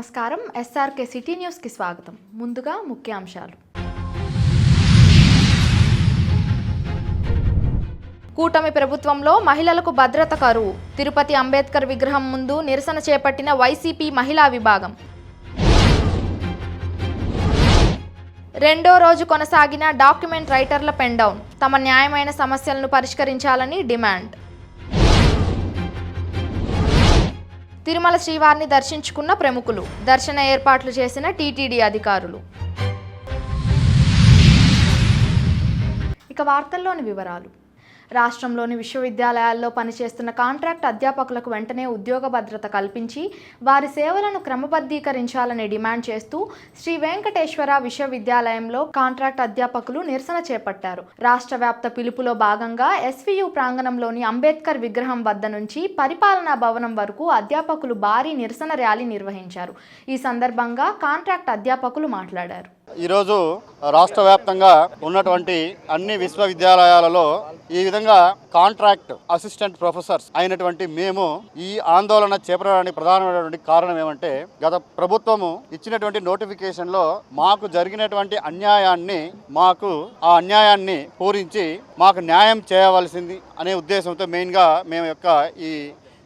నమస్కారం SRK city న్యూస్కి స్వాగతం. ముందుగా ముఖ్యాంశాలు. కూటమి ప్రభుత్వంలో మహిళలకు భద్రత కరువు. తిరుపతి అంబేద్కర్ విగ్రహం ముందు నిరసన చేపట్టిన వైసీపీ మహిళా విభాగం. రెండో రోజు కొనసాగిన డాక్యుమెంట్ రైటర్ల పెండౌన్. తమ న్యాయమైన సమస్యలను పరిష్కరించాలని డిమాండ్. తిరుమల శ్రీవారిని దర్శించుకున్న ప్రముఖులు. దర్శన ఏర్పాట్లు చేసిన టీటీడీ అధికారులు. ఇక వార్తల్లోని వివరాలు. రాష్ట్రంలోని విశ్వవిద్యాలయాల్లో పనిచేస్తున్న కాంట్రాక్ట్ అధ్యాపకులకు వెంటనే ఉద్యోగ భద్రత కల్పించి వారి సేవలను క్రమబద్ధీకరించాలని డిమాండ్ చేస్తూ శ్రీ వెంకటేశ్వర విశ్వవిద్యాలయంలో కాంట్రాక్ట్ అధ్యాపకులు నిరసన చేపట్టారు. రాష్ట్ర వ్యాప్త పిలుపులో భాగంగా ఎస్వీయు ప్రాంగణంలోని అంబేద్కర్ విగ్రహం వద్ద నుంచి పరిపాలనా భవనం వరకు అధ్యాపకులు భారీ నిరసన ర్యాలీ నిర్వహించారు. ఈ సందర్భంగా కాంట్రాక్ట్ అధ్యాపకులు మాట్లాడారు. ఈరోజు రాష్ట్ర వ్యాప్తంగా ఉన్నటువంటి అన్ని విశ్వవిద్యాలయాలలో ఈ విధంగా కాంట్రాక్ట్ అసిస్టెంట్ ప్రొఫెసర్స్ అయినటువంటి మేము ఈ ఆందోళన చేపట్టడానికి ప్రధానమైనటువంటి కారణం ఏమంటే, గత ప్రభుత్వము ఇచ్చినటువంటి నోటిఫికేషన్లో మాకు జరిగినటువంటి ఆ అన్యాయాన్ని పూరించి మాకు న్యాయం చేయవలసింది అనే ఉద్దేశంతో మెయిన్గా మేము ఈ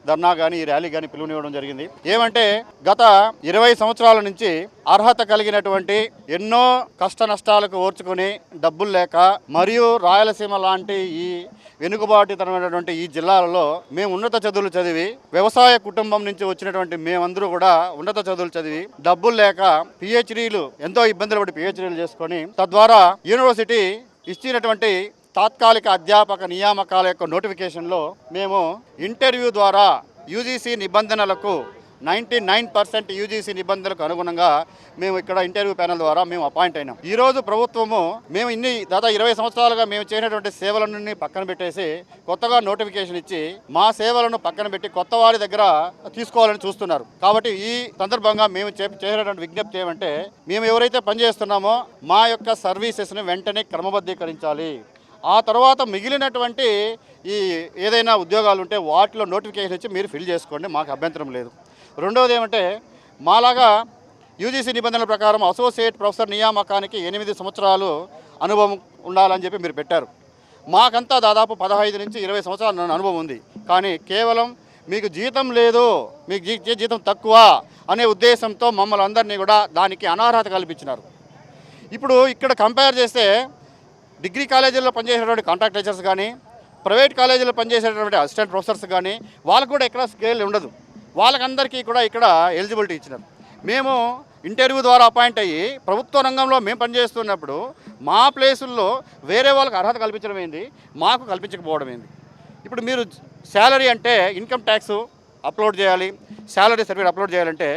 ధర్నా కానీ ఈ ర్యాలీ కానీ పిలువనివ్వడం జరిగింది. ఏమంటే, గత 20 సంవత్సరాల నుంచి అర్హత కలిగినటువంటి ఎన్నో కష్ట నష్టాలకు ఓర్చుకొని డబ్బులు లేక మరియు రాయలసీమ లాంటి ఈ వెనుకబాటుతనమైనటువంటి ఈ జిల్లాలలో మేము ఉన్నత చదువులు చదివి వ్యవసాయ కుటుంబం నుంచి వచ్చినటువంటి మేమందరూ కూడా ఉన్నత చదువులు చదివి డబ్బులు లేక పిహెచ్డీలు ఎంతో ఇబ్బందులు పడి పిహెచ్డీలు చేసుకొని తద్వారా యూనివర్సిటీ ఇచ్చినటువంటి తాత్కాలిక అధ్యాపక నియామకాల యొక్క నోటిఫికేషన్లో మేము ఇంటర్వ్యూ ద్వారా యూజీసీ నిబంధనలకు 99% యూజీసీ నిబంధనలకు అనుగుణంగా మేము ఇక్కడ ఇంటర్వ్యూ ప్యానెల్ ద్వారా మేము అపాయింట్ అయినాం. ఈరోజు ప్రభుత్వము మేము దాదాపు 20 సంవత్సరాలుగా మేము చేసినటువంటి సేవలన్నీ పక్కన పెట్టేసి కొత్తగా నోటిఫికేషన్ ఇచ్చి మా సేవలను పక్కన పెట్టి కొత్త వారి దగ్గర తీసుకోవాలని చూస్తున్నారు. కాబట్టి ఈ సందర్భంగా మేము చేసినటువంటి విజ్ఞప్తి ఏమంటే, మేము ఎవరైతే పనిచేస్తున్నామో మా యొక్క సర్వీసెస్ని వెంటనే క్రమబద్ధీకరించాలి. ఆ తర్వాత మిగిలినటువంటి ఈ ఏదైనా ఉద్యోగాలు ఉంటే వాటిలో నోటిఫికేషన్ ఇచ్చి మీరు ఫిల్ చేసుకోండి, మాకు అభ్యంతరం లేదు. రెండవది ఏమంటే, మాలాగా యూజీసీ నిబంధనల ప్రకారం అసోసియేట్ ప్రొఫెసర్ నియామకానికి 8 సంవత్సరాలు అనుభవం ఉండాలని చెప్పి మీరు పెట్టారు. మాకంతా దాదాపు 15 నుంచి 20 సంవత్సరాల అనుభవం ఉంది. కానీ కేవలం మీకు జీతం లేదు, మీకు జీతం తక్కువ అనే ఉద్దేశంతో మమ్మల్ని అందరినీ కూడా దానికి అనర్హత కల్పించినారు. ఇప్పుడు ఇక్కడ కంపేర్ చేస్తే డిగ్రీ కాలేజీల్లో పనిచేసేటువంటి కాంట్రాక్ట్ టీచర్స్ కానీ, ప్రైవేట్ కాలేజీలో పనిచేసేటువంటి అసిస్టెంట్ ప్రొఫెసర్స్ కానీ వాళ్ళకు కూడా ఎక్కడ స్కేల్ ఉండదు. వాళ్ళకందరికీ కూడా ఇక్కడ ఎలిజిబిలిటీ ఇచ్చినారు. మేము ఇంటర్వ్యూ ద్వారా అపాయింట్ అయ్యి ప్రభుత్వ రంగంలో మేము పనిచేస్తున్నప్పుడు మా ప్లేసుల్లో వేరే వాళ్ళకి అర్హత కల్పించడం ఏంది, మాకు కల్పించకపోవడం ఏంది. ఇప్పుడు మీరు శాలరీ అంటే ఇన్కమ్ ట్యాక్స్ అప్లోడ్ చేయాలి, శాలరీ సర్టిఫికేట్ అప్లోడ్ చేయాలంటే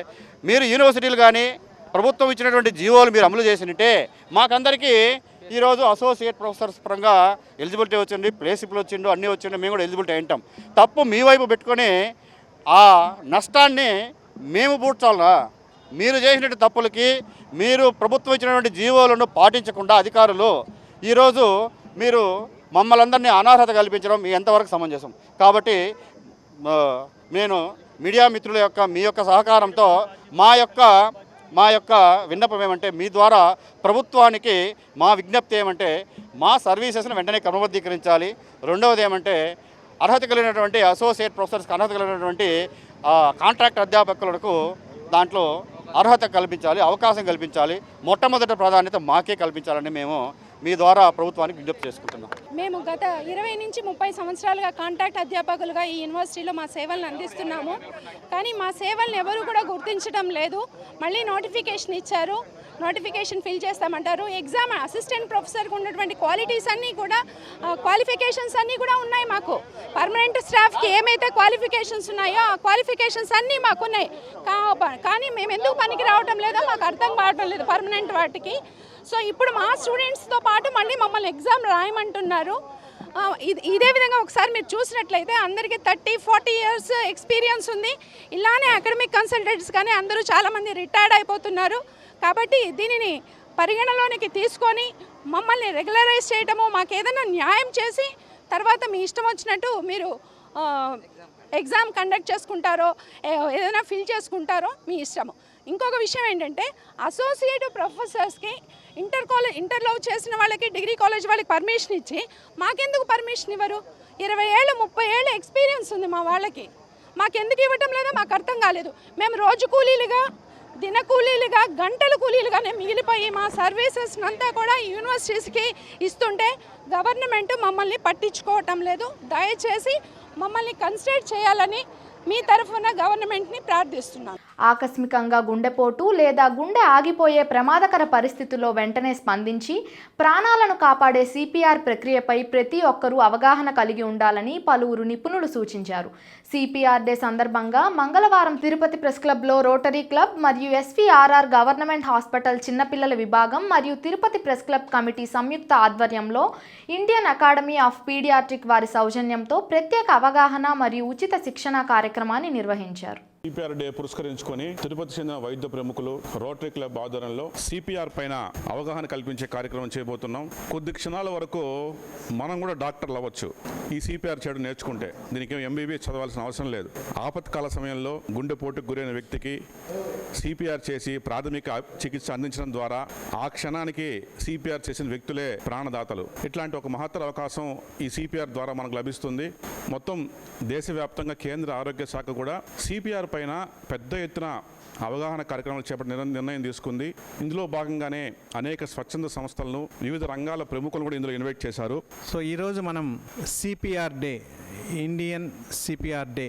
మీరు యూనివర్సిటీలు కానీ ప్రభుత్వం ఇచ్చినటువంటి జీవోలు మీరు అమలు చేసినట్టే మాకందరికీ ఈరోజు అసోసియేట్ ప్రొఫెసర్స్ పరంగా ఎలిజిబిలిటీ వచ్చింది, ప్లేసిబుల్ వచ్చిండు, అన్నీ వచ్చిండు, మేము కూడా ఎలిజిబిలిటీ అయింటాం. తప్పు మీ వైపు పెట్టుకొని ఆ నష్టాన్ని మేము పూడ్చాలా? మీరు చేసినటువంటి తప్పులకి మీరు ప్రభుత్వం ఇచ్చినటువంటి జీవోలను పాటించకుండా అధికారులు ఈరోజు మీరు మమ్మల్ని అందరినీ అనర్హత కల్పించడం మీ ఎంతవరకు సమంజసం? కాబట్టి నేను మీడియా మిత్రుల మీ యొక్క సహకారంతో మా యొక్క విన్నపం ఏమంటే, మీ ద్వారా ప్రభుత్వానికి మా విజ్ఞప్తి ఏమంటే, మా సర్వీసెస్ను వెంటనే క్రమబద్ధీకరించాలి. రెండవది ఏమంటే, అర్హత కలిగినటువంటి అసోసియేట్ ప్రొఫెసర్స్కి అర్హత కలిగినటువంటి కాంట్రాక్ట్ అధ్యాపకులకు దాంట్లో అర్హత కల్పించాలి, అవకాశం కల్పించాలి. మొట్టమొదటి ప్రాధాన్యత మాకే కల్పించాలని మేము మీ ద్వారా ప్రభుత్వానికి విజ్ఞప్తి చేసుకుంటున్నాం. మేము గత 20 నుంచి 30 సంవత్సరాలుగా కాంట్రాక్ట్ అధ్యాపకులుగా ఈ యూనివర్సిటీలో మా సేవలను అందిస్తున్నాము. కానీ మా సేవలను ఎవరు కూడా గుర్తించడం లేదు. మళ్ళీ నోటిఫికేషన్ ఇచ్చారు, నోటిఫికేషన్ ఫిల్ చేస్తామంటారు. ఎగ్జామ్ అసిస్టెంట్ ప్రొఫెసర్కి ఉన్నటువంటి క్వాలిఫికేషన్స్ అన్నీ కూడా ఉన్నాయి. మాకు పర్మనెంట్ స్టాఫ్కి ఏమైతే క్వాలిఫికేషన్స్ ఉన్నాయో ఆ క్వాలిఫికేషన్స్ అన్నీ మాకున్నాయి. కానీ మేము ఎందుకు పనికి రావడం లేదో మాకు అర్థం కావడం లేదు పర్మనెంట్ వాటికి. సో ఇప్పుడు మా స్టూడెంట్స్తో పాటు మళ్ళీ మమ్మల్ని ఎగ్జామ్ రాయమంటున్నారు. ఇదే విధంగా ఒకసారి మీరు చూసినట్లయితే అందరికీ 30-40 ఇయర్స్ ఎక్స్పీరియన్స్ ఉంది. ఇలానే అకాడమిక్ కన్సల్టెంట్స్ కానీ అందరూ చాలామంది రిటైర్డ్ అయిపోతున్నారు. కాబట్టి దీనిని పరిగణలోనికి తీసుకొని మమ్మల్ని రెగ్యులరైజ్ చేయటము, మాకు ఏదైనా న్యాయం చేసి తర్వాత మీ ఇష్టం వచ్చినట్టు మీరు ఎగ్జామ్ కండక్ట్ చేసుకుంటారో ఏదైనా ఫిల్ చేసుకుంటారో మీ ఇష్టము. ఇంకొక విషయం ఏంటంటే అసోసియేట్ ప్రొఫెసర్స్కి ఇంటర్లో చేసిన వాళ్ళకి డిగ్రీ కాలేజ్ వాళ్ళకి పర్మిషన్ ఇచ్చి మాకెందుకు పర్మిషన్ ఇవ్వరు? 20 ఏళ్ళు 30 ఏళ్ళ ఎక్స్పీరియన్స్ ఉంది మా వాళ్ళకి, మాకెందుకు ఇవ్వటం లేదో మాకు అర్థం కాలేదు. మేము రోజు కూలీలుగా, దిన కూలీలుగా, గంటల కూలీలుగానే మిగిలిపోయి మా సర్వీసెస్ అంతా కూడా యూనివర్సిటీస్కి ఇస్తుంటే గవర్నమెంట్ మమ్మల్ని పట్టించుకోవటం లేదు. దయచేసి మమ్మల్ని కన్సిడర్ చేయాలని మీ తరఫున గవర్నమెంట్ని ప్రార్థిస్తున్నాను. ఆకస్మికంగా గుండెపోటు లేదా గుండె ఆగిపోయే ప్రమాదకర పరిస్థితుల్లో వెంటనే స్పందించి ప్రాణాలను కాపాడే సిపిఆర్ ప్రక్రియపై ప్రతి ఒక్కరూ అవగాహన కలిగి ఉండాలని పలువురు నిపుణులు సూచించారు. సిపిఆర్ డే సందర్భంగా మంగళవారం తిరుపతి ప్రెస్ క్లబ్లో రోటరీ క్లబ్ మరియు ఎస్విఆర్ఆర్ గవర్నమెంట్ హాస్పిటల్ చిన్నపిల్లల విభాగం మరియు తిరుపతి ప్రెస్ క్లబ్ కమిటీ సంయుక్త ఆధ్వర్యంలో ఇండియన్ అకాడమీ ఆఫ్ పీడియాట్రిక్ వారి సౌజన్యంతో ప్రత్యేక అవగాహన మరియు ఉచిత శిక్షణ కార్యక్రమాన్ని నిర్వహించారు. సిపిఆర్ డే పురస్కరించుకొని తిరుపతి చెందిన వైద్య ప్రముఖులు రోటరీ క్లబ్ ఆధ్వర్యంలో సిపిఆర్ పైన అవగాహన కల్పించే కార్యక్రమం చేయబోతున్నాం. కొద్ది క్షణాల వరకు మనం కూడా డాక్టర్లు అవ్వచ్చు ఈ సిపిఆర్ చేయడం నేర్చుకుంటే. దీనికి ఎంబీబీఎస్ చదవాల్సిన అవసరం లేదు. ఆపత్కాల సమయంలో గుండెపోటుకు గురైన వ్యక్తికి సిపిఆర్ చేసి ప్రాథమిక చికిత్స అందించడం ద్వారా ఆ క్షణానికి సిపిఆర్ చేసిన వ్యక్తులే ప్రాణదాతలు. ఇట్లాంటి ఒక మహత్తర అవకాశం ఈ సిపిఆర్ ద్వారా మనకు లభిస్తుంది. మొత్తం దేశవ్యాప్తంగా కేంద్ర ఆరోగ్య శాఖ కూడా సిపిఆర్ పైన పెద్ద ఎత్తున అవగాహన కార్యక్రమాలు చేపట్టే నిర్ణయం తీసుకుంది. ఇందులో భాగంగానే అనేక స్వచ్ఛంద సంస్థలను, వివిధ రంగాల ప్రముఖులు కూడా ఇందులో ఇన్వైట్ చేశారు. సో ఈరోజు మనం CPR day, Indian CPR day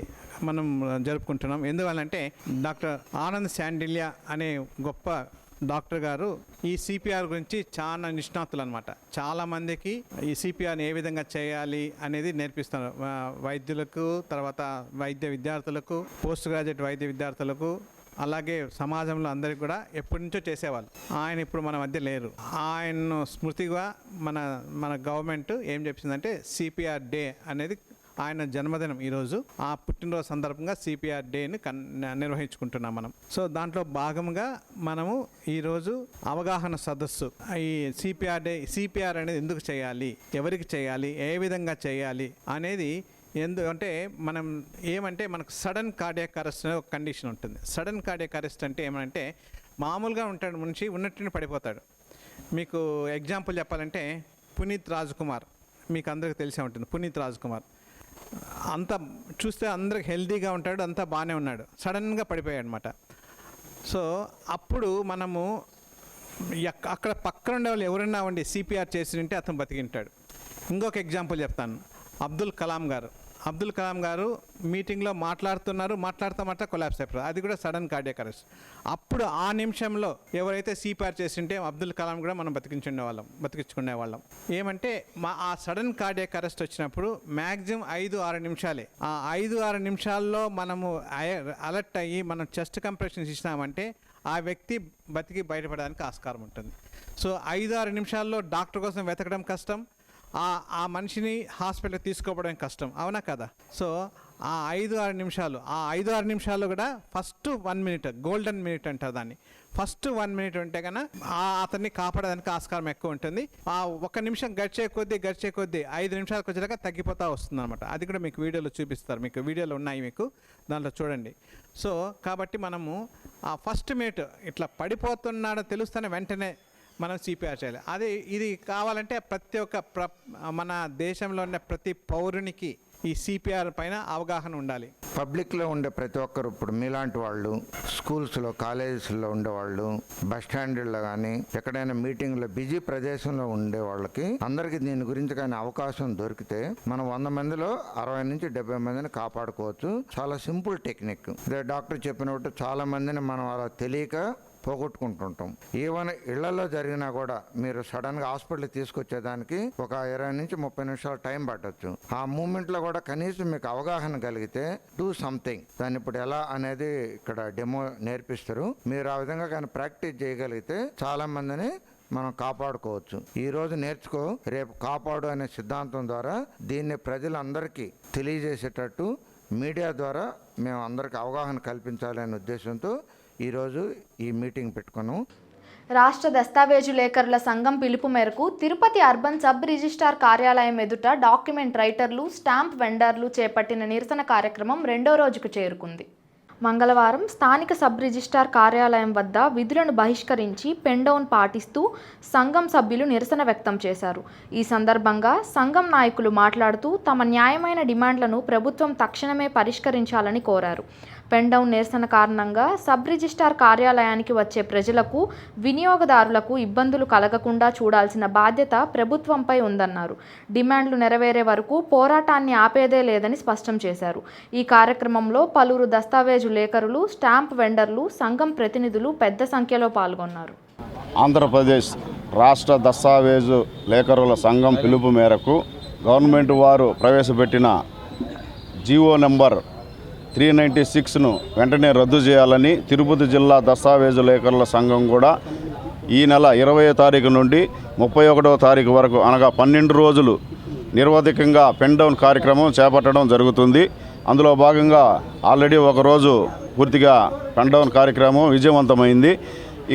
మనం జరుపుకుంటున్నాం. ఎందువల్లంటే డాక్టర్ ఆనంద్ శాండిల్య అనే గొప్ప డాక్టర్ గారు ఈ సిపిఆర్ గురించి చాలా నిష్ణాతులు అనమాట. చాలామందికి ఈ సిపిఆర్ని ఏ విధంగా చేయాలి అనేది నేర్పిస్తారు. వైద్యులకు, తర్వాత వైద్య విద్యార్థులకు, పోస్ట్ గ్రాడ్యుయేట్ వైద్య విద్యార్థులకు, అలాగే సమాజంలో అందరికీ కూడా ఎప్పటి నుంచో చేసేవాళ్ళు. ఆయన ఇప్పుడు మన మధ్య లేరు. ఆయన్ను స్మృతిగా మన గవర్నమెంట్ ఏం చెప్పిందంటే సిపిఆర్ డే అనేది ఆయన జన్మదినం ఈరోజు. ఆ పుట్టినరోజు సందర్భంగా సిపిఆర్ డేని నిర్వహించుకుంటున్నాం మనం. సో దాంట్లో భాగంగా మనము ఈరోజు అవగాహన సదస్సు, ఈ సిపిఆర్ డే, సిపిఆర్ అనేది ఎందుకు చేయాలి, ఎవరికి చేయాలి, ఏ విధంగా చేయాలి అనేది. ఎందుకంటే మనం ఏమంటే మనకు సడన్ కార్డియాక్ అరెస్ట్ అనే ఒక కండిషన్ ఉంటుంది. సడన్ కార్డియాక్ అరెస్ట్ అంటే ఏమంటే మామూలుగా ఉంటాడు మనిషి, ఉన్నట్టుని పడిపోతాడు. మీకు ఎగ్జాంపుల్ చెప్పాలంటే పునీత్ రాజ్ కుమార్, మీకు అందరికీ తెలిసే ఉంటుంది. పునీత్ రాజ్ కుమార్ అంతా చూస్తే అందరికి హెల్తీగా ఉంటాడు, అంతా బాగానే ఉన్నాడు, సడన్గా పడిపోయాడు అనమాట. సో అప్పుడు మనము అక్కడ పక్కన ఉండే వాళ్ళు ఎవరైనా ఉండి సిపిఆర్ చేసి ఉంటే అతను బతికింటాడు. ఇంకొక ఎగ్జాంపుల్ చెప్తాను. అబ్దుల్ కలాం గారు మీటింగ్లో మాట్లాడుతూ కొలాప్స్ అయిపోయారు. అది కూడా సడన్ కార్డియాక్ అరెస్ట్. అప్పుడు ఆ నిమిషంలో ఎవరైతే సిపిఆర్ చేసింటే అబ్దుల్ కలాం కూడా మనం బతికించుకునే వాళ్ళం. ఏమంటే ఆ సడన్ కార్డియాక్ అరెస్ట్ వచ్చినప్పుడు మ్యాక్సిమం 5-6 నిమిషాలే. ఆ 5-6 నిమిషాల్లో మనము అలర్ట్ అయ్యి మనం చెస్ట్ కంప్రెషన్స్ ఇచ్చినామంటే ఆ వ్యక్తి బతికి బయటపడడానికి ఆస్కారం ఉంటుంది. సో 5-6 నిమిషాల్లో డాక్టర్ కోసం వెతకడం కష్టం, ఆ మనిషిని హాస్పిటల్కి తీసుకోవడం కష్టం, అవునా కదా? సో ఆ 5-6 నిమిషాలు కూడా ఫస్ట్ 1 మినిట్, గోల్డెన్ మినిట్ అంటారు దాన్ని. ఫస్ట్ 1 మినిట్ ఉంటే కన్నా అతన్ని కాపాడడానికి ఆస్కారం ఎక్కువ ఉంటుంది. ఆ 1 నిమిషం గడిచే కొద్దీ 5 నిమిషాలకు వచ్చేదాకా తగ్గిపోతూ వస్తుంది అనమాట. అది కూడా మీకు వీడియోలో చూపిస్తారు, మీకు వీడియోలు ఉన్నాయి, మీకు దాంట్లో చూడండి. సో కాబట్టి మనము ఆ ఫస్ట్ మినిట్ ఇట్లా పడిపోతున్నాడో తెలుస్తూనే వెంటనే మనం సిపిఆర్ చేయాలి. ఇది కావాలంటే ప్రతి ఒక్క మన దేశంలో ఉన్న ప్రతి పౌరునికి ఈ సిపిఆర్ పైన అవగాహన ఉండాలి. పబ్లిక్లో ఉండే ప్రతి ఒక్కరు, ఇప్పుడు మీలాంటి వాళ్ళు స్కూల్స్లో, కాలేజెస్లో ఉండేవాళ్ళు, బస్ స్టాండ్లో కానీ ఎక్కడైనా మీటింగ్లో బిజీ ప్రదేశంలో ఉండే వాళ్ళకి అందరికీ దీని గురించి కానీ అవకాశం దొరికితే మనం 100 మందిలో 60 నుంచి 70 మందిని కాపాడుకోవచ్చు. చాలా సింపుల్ టెక్నిక్. ఇదే డాక్టర్ చెప్పినట్టు చాలా మందిని మనం అలా తెలియక పోగొట్టుకుంటుంటాం. ఈవెన్ ఇళ్లలో జరిగినా కూడా మీరు సడన్గా హాస్పిటల్కి తీసుకొచ్చేదానికి ఒక 20 నుంచి 30 నిమిషాలు టైం పట్టచ్చు. ఆ మూమెంట్లో కూడా కనీసం మీకు అవగాహన కలిగితే డూ సంథింగ్, దాన్ని ఇప్పుడు ఎలా అనేది ఇక్కడ డెమో నేర్పిస్తారు. మీరు ఆ విధంగా కానీ ప్రాక్టీస్ చేయగలిగితే చాలా మందిని మనం కాపాడుకోవచ్చు. ఈ రోజు నేర్చుకో, రేపు కాపాడు అనే సిద్ధాంతం ద్వారా దీన్ని ప్రజలందరికీ తెలియజేసేటట్టు మీడియా ద్వారా మేము అందరికీ అవగాహన కల్పించాలనే ఉద్దేశంతో ఈరోజు ఈ మీటింగ్ పెట్టుకున్నాం. రాష్ట్ర దస్తావేజు లేఖరుల సంఘం పిలుపు మేరకు తిరుపతి అర్బన్ సబ్ రిజిస్ట్రార్ కార్యాలయం ఎదుట డాక్యుమెంట్ రైటర్లు, స్టాంప్ వెండర్లు చేపట్టిన నిరసన కార్యక్రమం 2వ రోజుకు చేరుకుంది. మంగళవారం స్థానిక సబ్ రిజిస్ట్రార్ కార్యాలయం వద్ద విధులను బహిష్కరించి పెండౌన్ పాటిస్తూ సంఘం సభ్యులు నిరసన వ్యక్తం చేశారు. ఈ సందర్భంగా సంఘం నాయకులు మాట్లాడుతూ తమ న్యాయమైన డిమాండ్లను ప్రభుత్వం తక్షణమే పరిష్కరించాలని కోరారు. పెండౌన్ నిరసన కారణంగా సబ్ రిజిస్ట్రార్ కార్యాలయానికి వచ్చే ప్రజలకు, వినియోగదారులకు ఇబ్బందులు కలగకుండా చూడాల్సిన బాధ్యత ప్రభుత్వంపై ఉందన్నారు. డిమాండ్లు నెరవేరే వరకు పోరాటాన్ని ఆపేదే లేదని స్పష్టం చేశారు. ఈ కార్యక్రమంలో పలువురు దస్తావేజు లేఖరులు, స్టాంప్ వెండర్లు, సంఘం ప్రతినిధులు పెద్ద సంఖ్యలో పాల్గొన్నారు. ఆంధ్రప్రదేశ్ రాష్ట్ర దస్తావేజు లేఖరుల సంఘం పిలుపు మేరకు గవర్నమెంట్ వారు ప్రవేశపెట్టిన జీవో నెంబర్ 396ను వెంటనే రద్దు చేయాలని తిరుపతి జిల్లా దస్తావేజు లేఖరుల సంఘం కూడా ఈ నెల 20వ తారీఖు నుండి 31వ తారీఖు వరకు అనగా 12 రోజులు నిరవధికంగా పెండౌన్ కార్యక్రమం చేపట్టడం జరుగుతుంది. అందులో భాగంగా ఆల్రెడీ ఒకరోజు పూర్తిగా పెండౌన్ కార్యక్రమం విజయవంతమైంది.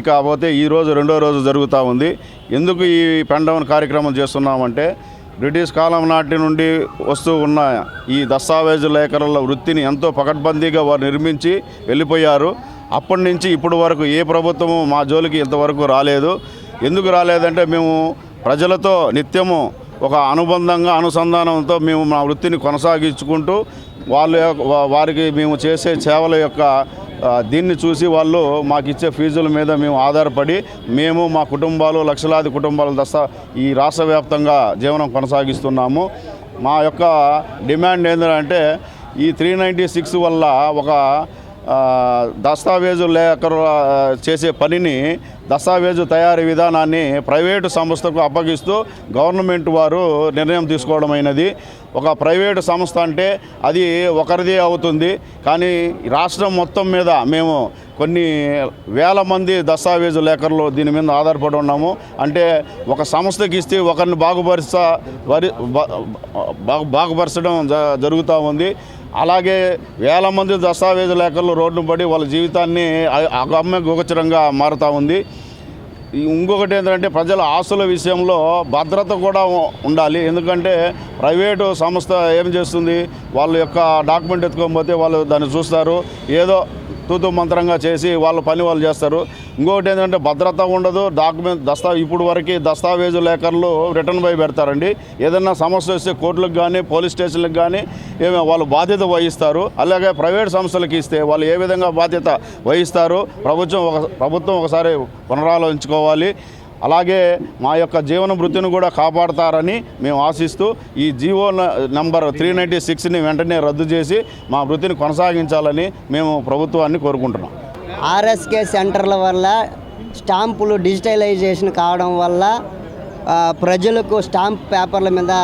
ఇకపోతే ఈరోజు 2వ రోజు జరుగుతూ ఉంది. ఎందుకు ఈ పెండౌన్ కార్యక్రమం చేస్తున్నామంటే బ్రిటిష్ కాలం నాటి నుండి వస్తూ ఉన్న ఈ దస్తావేజు లేఖరుల వృత్తిని ఎంతో పకడ్బందీగా వారు నిర్మించి వెళ్ళిపోయారు. అప్పటి నుంచి ఇప్పటి వరకు ఏ ప్రభుత్వము మా జోలికి ఇంతవరకు రాలేదు. ఎందుకు రాలేదంటే మేము ప్రజలతో నిత్యము ఒక అనుసంధానంతో మేము మా వృత్తిని కొనసాగించుకుంటూ వారికి మేము చేసే సేవల యొక్క దీన్ని చూసి వాళ్ళు మాకు ఇచ్చే ఫీజుల మీద మేము ఆధారపడి మేము మా కుటుంబాలు లక్షలాది కుటుంబాలు ఈ రాష్ట్ర వ్యాప్తంగా జీవనం కొనసాగిస్తున్నాము. మా యొక్క డిమాండ్ ఏంటంటే ఈ 396 వల్ల ఒక దస్తావేజు లేఖరు చేసే పనిని దస్తావేజు తయారీ విధానాన్ని ప్రైవేటు సంస్థకు అప్పగిస్తూ గవర్నమెంట్ వారు నిర్ణయం తీసుకోవడమైనది. ఒక ప్రైవేటు సంస్థ అంటే అది ఒకరిదే అవుతుంది. కానీ రాష్ట్రం మొత్తం మీద మేము కొన్ని వేల మంది దస్తావేజు లేఖరులు దీని మీద ఆధారపడి ఉన్నాము. అంటే ఒక సంస్థకి ఇస్తే ఒకరిని బాగుపరచడం జరుగుతూ ఉంది. అలాగే వేల మంది దస్తావేజు లేఖరులు రోడ్డును పడి వాళ్ళ జీవితాన్ని అగమ్య గోచరంగా మారుతూ ఉంది. ఇంకొకటి ఏంటంటే ప్రజల ఆస్తుల విషయంలో భద్రత కూడా ఉండాలి. ఎందుకంటే ప్రైవేటు సంస్థ ఏం చేస్తుంది, వాళ్ళ యొక్క డాక్యుమెంట్ ఎత్తుకోకపోతే వాళ్ళు దాన్ని చూస్తారు, ఏదో తూతు మంత్రంగా చేసి వాళ్ళ పని వాళ్ళు చేస్తారు. ఇంకొకటి ఏంటంటే భద్రత ఉండదు. ఇప్పుడు వరకు దస్తావేజు లేఖర్లు రిటర్న్ బై పెడతారండి. ఏదైనా సమస్య వస్తే కోర్టులకు కానీ పోలీస్ స్టేషన్లకు కానీ వాళ్ళు బాధ్యత వహిస్తారు. అలాగే ప్రైవేట్ సంస్థలకు ఇస్తే వాళ్ళు ఏ విధంగా బాధ్యత వహిస్తారు ప్రభుత్వం ఒకసారి పునరాలోచించుకోవాలి. అలాగే మా యొక్క జీవన వృత్తిని కూడా కాపాడతారని మేము ఆశిస్తూ ఈ జీవో నంబర్ 396ని వెంటనే రద్దు చేసి మా వృత్తిని కొనసాగించాలని మేము ప్రభుత్వాన్ని కోరుకుంటున్నాం. ఆర్ఎస్కే సెంటర్ల వల్ల స్టాంపులు డిజిటలైజేషన్ కావడం వల్ల ప్రజలకు స్టాంప్ పేపర్ల మీద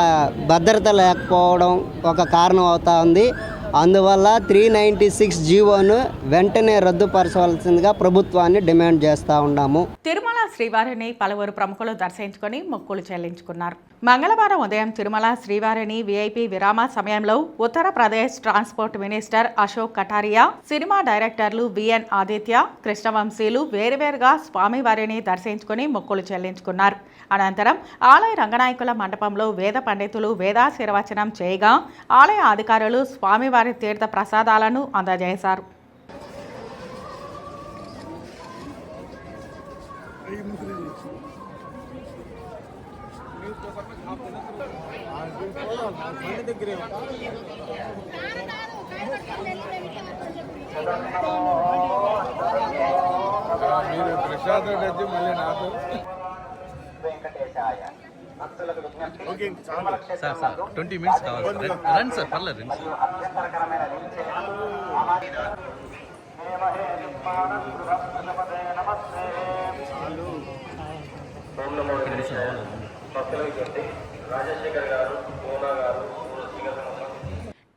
భద్రత లేకపోవడం ఒక కారణం అవుతా ఉంది. అందువల్ల 396 జీవోను వెంటనే రద్దుపరచవలసిందిగా ప్రభుత్వాన్ని డిమాండ్ చేస్తూ ఉన్నాము. తిరుమల శ్రీవారిని పలువురు ప్రముఖులు దర్శించుకొని మొక్కులు చెల్లించుకున్నారు. మంగళవారం ఉదయం తిరుమల శ్రీవారిని విఐపి విరామ సమయంలో Uttar Pradesh transport minister Ashok Kataria, cinema డైరెక్టర్లు విఎన్ ఆదిత్య, కృష్ణవంశీలు వేరువేరుగా స్వామివారిని దర్శించుకుని మొక్కులు చెల్లించుకున్నారు. అనంతరం ఆలయ రంగనాయకుల మండపంలో వేద పండితులు వేదాశీర్వచనం చేయగా ఆలయ అధికారులు స్వామివారి తీర్థ ప్రసాదాలను అందజేశారు. సార్ 20 minutes కావాలి. రండి సార్, పర్లేదు రండి.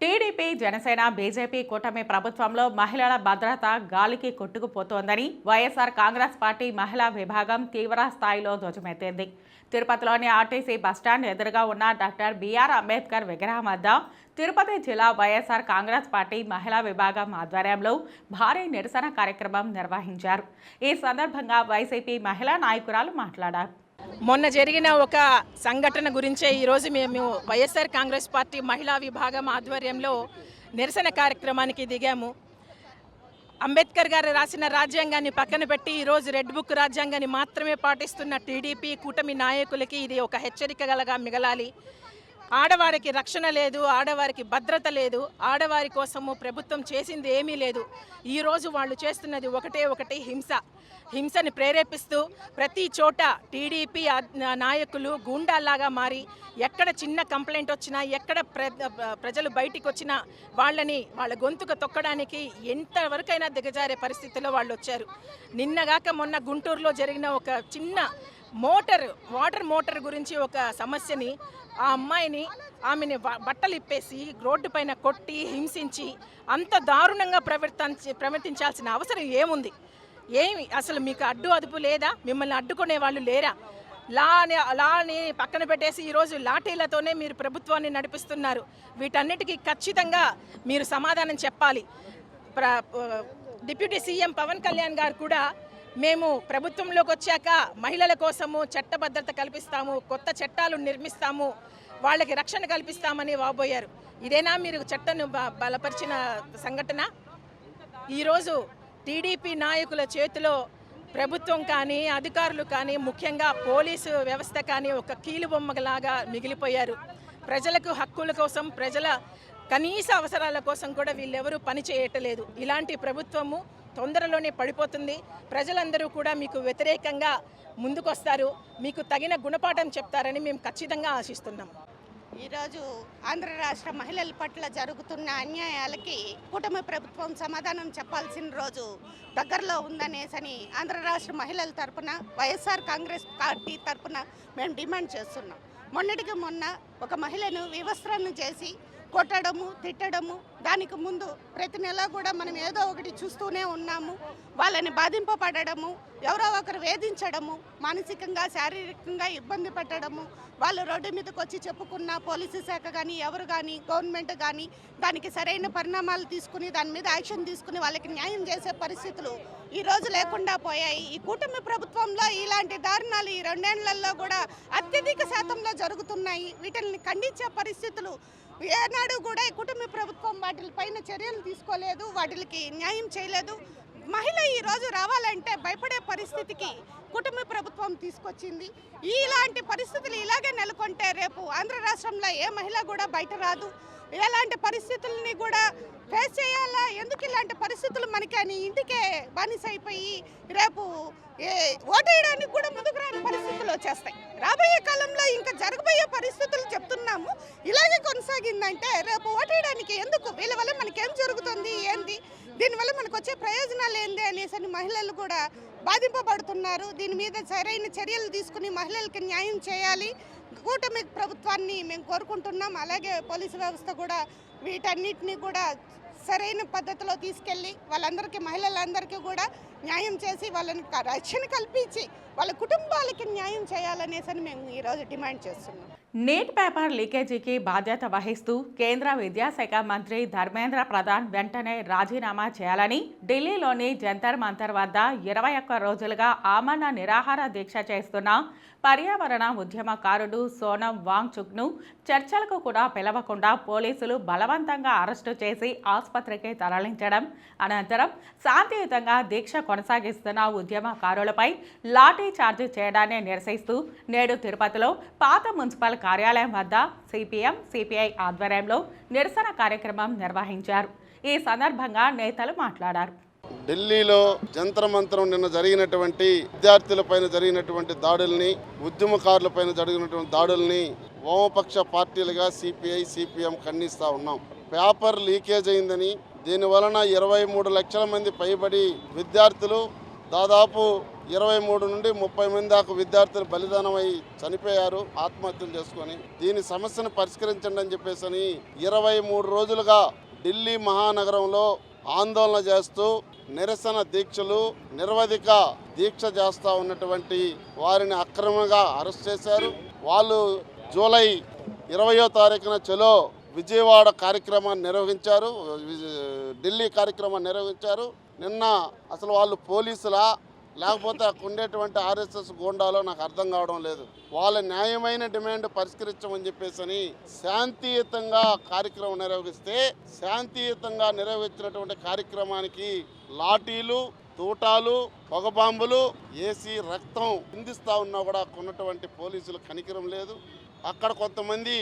టీడీపీ, జనసేన, బీజేపీ కూటమి ప్రభుత్వంలో మహిళల భద్రత గాలికి కొట్టుకుపోతోందని వైఎస్ఆర్ కాంగ్రెస్ పార్టీ మహిళా విభాగం తీవ్ర స్థాయిలో ధ్వజమెత్తింది. తిరుపతిలోని ఆర్టీసీ బస్టాండ్ ఎదురుగా ఉన్న డాక్టర్ బిఆర్ అంబేద్కర్ విగ్రహం వద్ద తిరుపతి జిల్లా వైఎస్ఆర్ కాంగ్రెస్ పార్టీ మహిళా విభాగం ఆధ్వర్యంలో భారీ నిరసన కార్యక్రమం నిర్వహించారు. ఈ సందర్భంగా వైసీపీ మహిళా నాయకురాలు మాట్లాడారు. మొన్న జరిగిన ఒక సంఘటన గురించే ఈరోజు మేము వైఎస్ఆర్ కాంగ్రెస్ పార్టీ మహిళా విభాగం ఆధ్వర్యంలో నిరసన కార్యక్రమానికి దిగాము. అంబేద్కర్ గారు రాసిన రాజ్యాంగాన్ని పక్కన పెట్టి ఈరోజు రెడ్ బుక్ రాజ్యాంగాన్ని మాత్రమే పాటిస్తున్న టీడీపీ కూటమి నాయకులకి ఇది ఒక హెచ్చరికగా మిగలాలి. ఆడవారికి రక్షణ లేదు, ఆడవారికి భద్రత లేదు, ఆడవారి కోసము ప్రభుత్వం చేసింది ఏమీ లేదు. ఈరోజు వాళ్ళు చేస్తున్నది ఒకటి హింసని ప్రేరేపిస్తూ ప్రతి చోట టీడీపీ నాయకులు గూండాల్లాగా మారి ఎక్కడ చిన్న కంప్లైంట్ వచ్చినా, ఎక్కడ ప్రజలు బయటికి వచ్చినా వాళ్ళ గొంతుకు తొక్కడానికి ఎంతవరకైనా దిగజారే పరిస్థితిలో వాళ్ళు వచ్చారు. నిన్నగాక మొన్న గుంటూరులో జరిగిన ఒక చిన్న వాటర్ మోటార్ గురించి ఒక సమస్యని ఆ అమ్మాయిని ఆమెని బట్టలు ఇప్పేసి రోడ్డు పైన కొట్టి హింసించి అంత దారుణంగా ప్రవర్తించాల్సిన అవసరం ఏముంది? అసలు మీకు అడ్డు అదుపు లేదా? మిమ్మల్ని అడ్డుకునే వాళ్ళు లేరా? లాని పక్కన పెట్టేసి ఈరోజు లాఠీలతోనే మీరు ప్రభుత్వాన్ని నడిపిస్తున్నారు. వీటన్నిటికీ ఖచ్చితంగా మీరు సమాధానం చెప్పాలి. డిప్యూటీ సీఎం పవన్ కళ్యాణ్ గారు కూడా మేము ప్రభుత్వంలోకి వచ్చాక మహిళల కోసము చట్టభద్రత కల్పిస్తాము, కొత్త చట్టాలు నిర్మిస్తాము, వాళ్ళకి రక్షణ కల్పిస్తామని వాబోయారు. ఇదేనా మీరు చట్టాన్ని బలపరిచిన సంఘటన? ఈరోజు టీడీపీ నాయకుల చేతిలో ప్రభుత్వం కానీ, అధికారులు కానీ, ముఖ్యంగా పోలీసు వ్యవస్థ కానీ ఒక కీలుబొమ్మలాగా మిగిలిపోయారు. ప్రజలకు హక్కుల కోసం, ప్రజల కనీస అవసరాల కోసం కూడా వీళ్ళెవరూ పని చేయట్లేదు. ఇలాంటి ప్రభుత్వము తొందరలోనే పడిపోతుంది. ప్రజలందరూ కూడా మీకు వ్యతిరేకంగా ముందుకొస్తారు, మీకు తగిన గుణపాఠం చెప్తారని మేము ఖచ్చితంగా ఆశిస్తున్నాం. ఈరోజు ఆంధ్ర రాష్ట్ర మహిళల పట్ల జరుగుతున్న అన్యాయాలకి కూటమి ప్రభుత్వం సమాధానం చెప్పాల్సిన రోజు దగ్గరలో ఉందనేసని ఆంధ్ర రాష్ట్ర మహిళల తరపున, వైఎస్ఆర్ కాంగ్రెస్ పార్టీ తరపున మేము డిమాండ్ చేస్తున్నాం. మొన్నటికి మొన్న ఒక మహిళను వివస్త్రను చేసి కొట్టడము, తిట్టడము, దానికి ముందు ప్రతి నెల కూడా మనం ఏదో ఒకటి చూస్తూనే ఉన్నాము. వాళ్ళని బాధింపబడము, ఎవరో ఒకరు వేధించడము, మానసికంగా శారీరకంగా ఇబ్బంది పెట్టడము, వాళ్ళు రోడ్డు మీదకి వచ్చి చెప్పుకున్న పోలీసు శాఖ కానీ, ఎవరు కానీ, గవర్నమెంట్ కానీ దానికి సరైన పరిణామాలు తీసుకుని దాని మీద యాక్షన్ తీసుకుని వాళ్ళకి న్యాయం చేసే పరిస్థితులు ఈరోజు లేకుండా పోయాయి. ఈ కూటమి ప్రభుత్వంలో ఇలాంటి దారుణాలు ఈ 2 ఏళ్లలో కూడా అత్యధిక శాతంలో జరుగుతున్నాయి. వీటిని ఖండించే పరిస్థితులు ఏనాడు కూడా ఈ కుటుంబ ప్రభుత్వం వాటిపైన చర్యలు తీసుకోలేదు, వాటికి న్యాయం చేయలేదు. మహిళ ఈరోజు రావాలంటే భయపడే పరిస్థితికి కుటుంబ ప్రభుత్వం తీసుకొచ్చింది. ఇలాంటి పరిస్థితులు ఇలాగే నెలకొంటే రేపు ఆంధ్ర రాష్ట్రంలో ఏ మహిళ కూడా బయట రాదు. ఎలాంటి పరిస్థితులని కూడా ఫేస్ చేయాలా? ఎందుకు ఇలాంటి పరిస్థితులు మనకి అని ఇంటికే బానిస అయిపోయి రేపు ఓటేయడానికి కూడా ముందుకు రాని పరిస్థితులు వచ్చేస్తాయి. రాబోయే కాలంలో ఇంకా జరగబోయే పరిస్థితులు చెప్తున్నాము. ఇలాగే కొనసాగిందంటే రేపు ఓటేయడానికి ఎందుకు? వీళ్ళ వల్ల మనకేం జరుగుతుంది, ఏంది, దీనివల్ల మనకు వచ్చే ప్రయోజనాలు ఏంది అనేసి మహిళలు కూడా బాధింపబడుతున్నారు. దీని మీద సరైన చర్యలు తీసుకుని మహిళలకి న్యాయం చేయాలి కూటమి ప్రభుత్వాన్ని మేము కోరుకుంటున్నాం. అలాగే పోలీసు వ్యవస్థ కూడా వీటన్నిటిని కూడా సరైన పద్ధతిలో తీసుకెళ్ళి వాళ్ళందరికీ, మహిళలందరికీ కూడా న్యాయం చేసి వాళ్ళని రక్షణ కల్పించి వాళ్ళ కుటుంబాలకి న్యాయం చేయాలనేసి మేము ఈరోజు డిమాండ్ చేస్తున్నాం. నీట్ పేపర్ లీకేజీకి బాధ్యత వహిస్తూ కేంద్ర విద్యాశాఖ మంత్రి ధర్మేంద్ర ప్రధాన్ వెంటనే రాజీనామా చేయాలని ఢిల్లీలోని జంతర్ మంతర్ వద్ద 21 రోజులుగా ఆమరణ నిరాహార దీక్ష చేస్తున్న పర్యావరణ ఉద్యమకారుడు సోనం వాంగ్చుక్ను చర్చలకు కూడా పిలవకుండా పోలీసులు బలవంతంగా అరెస్టు చేసి ఆసుపత్రికి తరలించడం, అనంతరం శాంతియుతంగా దీక్ష కొనసాగిస్తున్న ఉద్యమకారులపై లాఠీ చార్జ్ చేయడాన్ని నిరసిస్తూ నేడు తిరుపతిలో పాత మున్సిపల్ కార్యాలయం వద్ద సిపిఎం, సిపిఐ ఆధ్వర్యంలో నిరసన కార్యక్రమం నిర్వహించారు. ఈ సందర్భంగా నేతలు మాట్లాడారు. ఢిల్లీలో జంతర్ మంతరం నిన్న జరిగినటువంటి విద్యార్థులపైన జరిగినటువంటి దాడుల్ని, ఉద్యమకారులపైన జరిగినటువంటి దాడుల్ని వామపక్ష పార్టీలుగా సిపిఐ, సిపిఎం ఖండిస్తూ ఉన్నాం. పేపర్ లీకేజ్ అయిందని, దీనివలన 23 లక్షల మంది పైబడి విద్యార్థులు, దాదాపు 23 నుండి 30 మంది దాకా విద్యార్థులు బలిదానమై చనిపోయారు ఆత్మహత్యలు చేసుకొని. దీని సమస్యను పరిష్కరించండి అని చెప్పేసి 23 రోజులుగా ఢిల్లీ మహానగరంలో ఆందోళన చేస్తూ నిరసన దీక్షలు, నిరవధిక దీక్ష చేస్తూ ఉన్నటువంటి వారిని అక్రమంగా అరెస్ట్ చేశారు. వాళ్ళు జూలై 20వ తారీఖున చలో విజయవాడ కార్యక్రమాన్ని నిర్వహించారు, ఢిల్లీ కార్యక్రమాన్ని నిర్వహించారు. నిన్న అసలు వాళ్ళు పోలీసులా లేకపోతే అక్కడ ఉండేటువంటి ఆర్ఎస్ఎస్ గూండాలో నాకు అర్థం కావడం లేదు. వాళ్ళ న్యాయమైన డిమాండ్ పరిష్కరించమని చెప్పేసి శాంతియుతంగా కార్యక్రమం నిర్వహిస్తే, శాంతియుతంగా నిర్వహించినటువంటి కార్యక్రమానికి లాఠీలు, తూటాలు, పొగబాంబులు వేసి రక్తం చిందిస్తూ ఉన్నా కూడా ఉన్నటువంటి పోలీసులు కనికరం లేదు. అక్కడ కొంతమంది